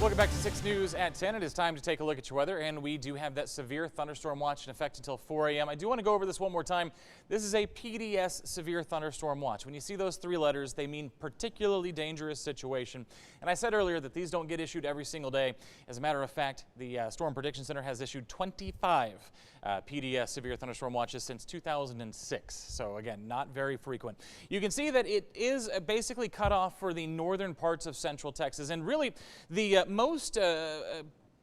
Welcome back to 6 News at 10. It is time to take a look at your weather, and we do have that severe thunderstorm watch in effect until 4 a.m. I do want to go over this one more time. This is a PDS severe thunderstorm watch. When you see those 3 letters, they mean particularly dangerous situation. And I said earlier that these don't get issued every single day. As a matter of fact, the Storm Prediction Center has issued 25 PDS severe thunderstorm watches since 2006. So again, not very frequent. You can see that it is basically cut off for the northern parts of central Texas, and really the most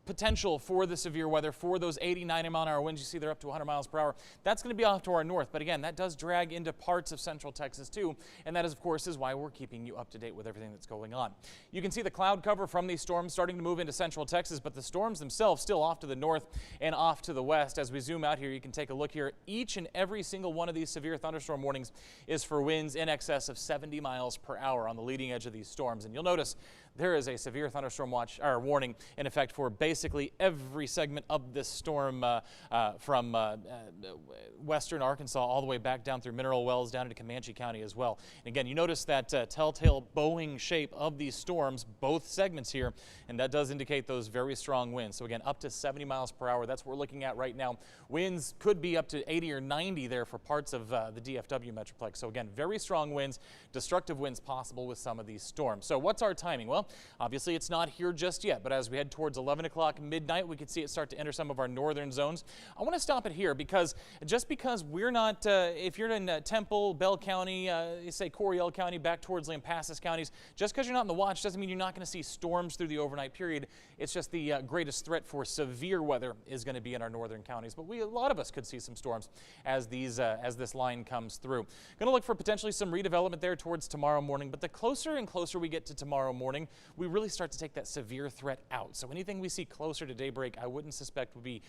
potential for the severe weather for those 89 mile-an-hour winds. You see they're up to 100 miles per hour. That's going to be off to our north, but again, that does drag into parts of central Texas too, and that is, of course, is why we're keeping you up to date with everything that's going on. You can see the cloud cover from these storms starting to move into central Texas, but the storms themselves still off to the north and off to the west. As we zoom out here, you can take a look here. Each and every single one of these severe thunderstorm warnings is for winds in excess of 70 miles per hour on the leading edge of these storms, and you'll notice there is a severe thunderstorm watch or warning in effect for basically every segment of this storm from western Arkansas all the way back down through Mineral Wells down into Comanche County as well. And again, you notice that telltale bowing shape of these storms, both segments here, and that does indicate those very strong winds. So again, up to 70 miles per hour. That's what we're looking at right now. Winds could be up to 80 or 90 there for parts of the DFW Metroplex. So again, very strong winds, destructive winds possible with some of these storms. So what's our timing? Well, obviously it's not here just yet, but as we head towards 11 o'clock midnight, we can see it start to enter some of our northern zones. I want to stop it here because just because we're not, if you're in Temple, Bell County, say Coryell County, back towards Lampasas counties, just because you're not in the watch doesn't mean you're not going to see storms through the overnight period. It's just the greatest threat for severe weather is going to be in our northern counties, but a lot of us could see some storms as this line comes through. Going to look for potentially some redevelopment there towards tomorrow morning, but the closer and closer we get to tomorrow morning, we really start to take that severe threat out. So anything we see closer to daybreak, I wouldn't suspect would be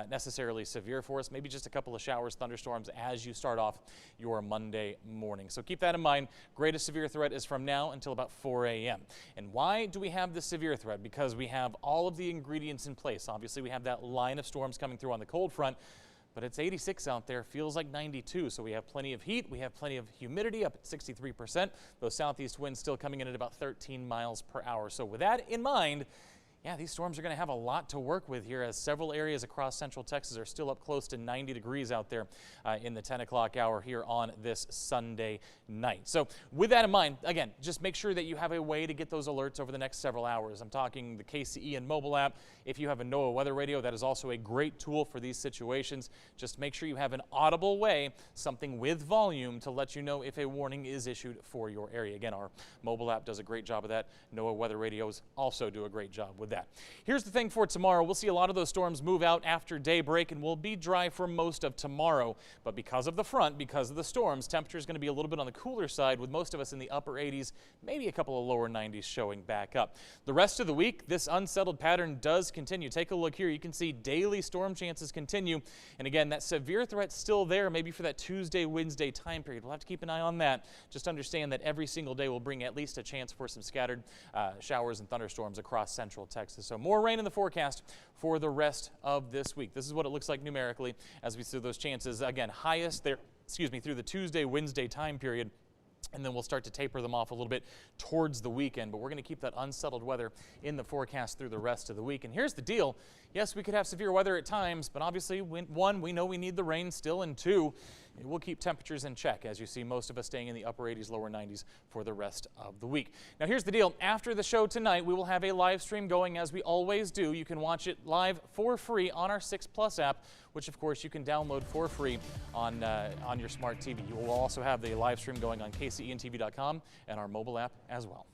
necessarily severe for us. Maybe just a couple of showers, thunderstorms as you start off your Monday morning. So keep that in mind. Greatest severe threat is from now until about 4 a.m. And why do we have this severe threat? Because we have all of the ingredients in place. Obviously, we have that line of storms coming through on the cold front, but it's 86 out there, feels like 92, so we have plenty of heat, we have plenty of humidity up at 63%. Those southeast winds still coming in at about 13 miles per hour. So with that in mind, yeah, these storms are going to have a lot to work with here as several areas across central Texas are still up close to 90 degrees out there in the 10 o'clock hour here on this Sunday night. So with that in mind, again, just make sure that you have a way to get those alerts over the next several hours. I'm talking the KCE and mobile app. If you have a NOAA weather radio, that is also a great tool for these situations. Just make sure you have an audible way, something with volume to let you know if a warning is issued for your area. Again, our mobile app does a great job of that. NOAA weather radios also do a great job with that. Here's the thing for tomorrow. We'll see a lot of those storms move out after daybreak and will be dry for most of tomorrow. But because of the front, because of the storms, temperature is going to be a little bit on the cooler side with most of us in the upper 80s, maybe a couple of lower 90s showing back up. The rest of the week, this unsettled pattern does continue. Take a look here. You can see daily storm chances continue. And again, that severe threat's still there, maybe for that Tuesday, Wednesday time period. We'll have to keep an eye on that. Just understand that every single day will bring at least a chance for some scattered showers and thunderstorms across central Texas. So more rain in the forecast for the rest of this week. This is what it looks like numerically as we see those chances. Again, highest there, through the Tuesday, Wednesday time period. And then we'll start to taper them off a little bit towards the weekend. But we're going to keep that unsettled weather in the forecast through the rest of the week. And here's the deal. Yes, we could have severe weather at times, but obviously, one, we know we need the rain still, and two, it will keep temperatures in check, as you see most of us staying in the upper 80s, lower 90s for the rest of the week. Now, here's the deal. After the show tonight, we will have a live stream going as we always do. You can watch it live for free on our 6 Plus app, which, of course, you can download for free on your smart TV. You will also have the live stream going on KCENTV.com and our mobile app as well.